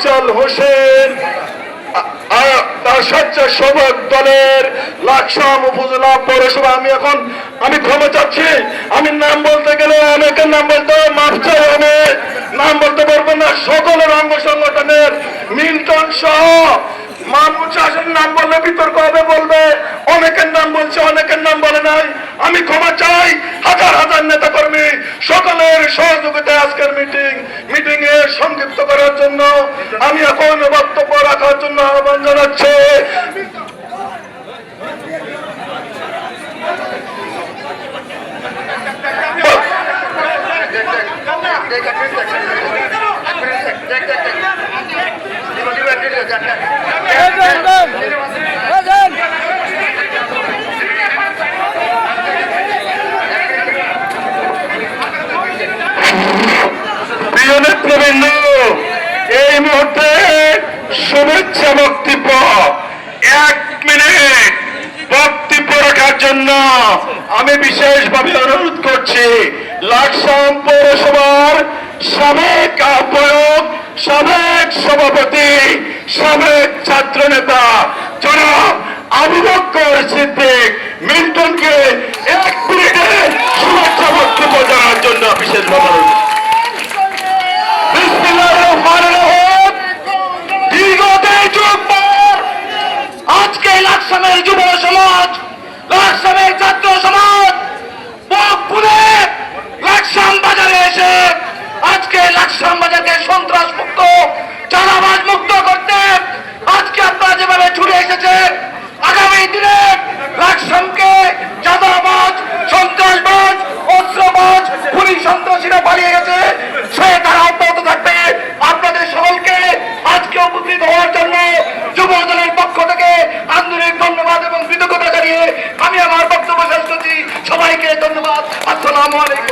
আফজাল হোসেন স্বেচ্ছাসেবক দলের লাকসাম উপজেলা পৌরসভা। আমি ক্ষমা চাচ্ছি, আমি নাম বলতে গেলে অনেকের নাম বলতে মাফ চাই, আমি নাম বলতে পারবো না। সকলের অঙ্গ সংগঠনের মিল্টন সহ মামুন চাষের নাম বললে বিতর্ক হবে, বলবে অনেকের নাম বলছে, অনেকের নাম বলে নাই। আমি ক্ষমা চাই হাজার হাজার নেতা কর্মী সকলের সহযোগিতায় আজকের মিটিং এ সংক্ষিপ্ত করার জন্য আমি এখন বক্তব্য রাখার জন্য আহ্বান জানাচ্ছি। প্রিয় নেতৃবৃন্দ, এই মুহূর্তে শুভেচ্ছা বক্তব্য 1 মিনিট বক্তব্য রাখার জন্য আমি বিশেষভাবে অনুরোধ করছি লাকসাম পৌরসভার সাবেক আহ্বায়ক, সাবেক সভাপতি, সাবেক ছাত্র নেতা জনাব আবু বকর সিদ্দিক মিল্টনকে 1 মিনিটে শুভেচ্ছা বক্তব্য জানার জন্য বিশেষভাবে অনুরোধ। আজকে লাকসামের যুব সমাজ, লাকসামের ছাত্র সমাজ লাকসাম বাজারে এসে আজকে লাকসাম বাজারকে সন্ত্রাস মুক্ত, চাঁদাবাজ মুক্ত করতে আজকে আপনারা যেভাবে ছুটে এসেছেন, আগামী দিনে লাকসামকে চাঁদাবাজ, সন্ত্রাসবাজ, অস্ত্রবাজ, খুনি সন্ত্রাসীরা পালিয়ে গেছে, সে তারা অব্যাহত থাকবে। আপনাদের সকলকে আজকে উপস্থিত হওয়ার জন্য যুব দলের পক্ষ থেকে আন্তরিক ধন্যবাদ এবং কৃতজ্ঞতা জানিয়ে আমি আমার বক্তব্য শেষ করছি। সবাইকে ধন্যবাদ। আসসালামু আলাইকুম।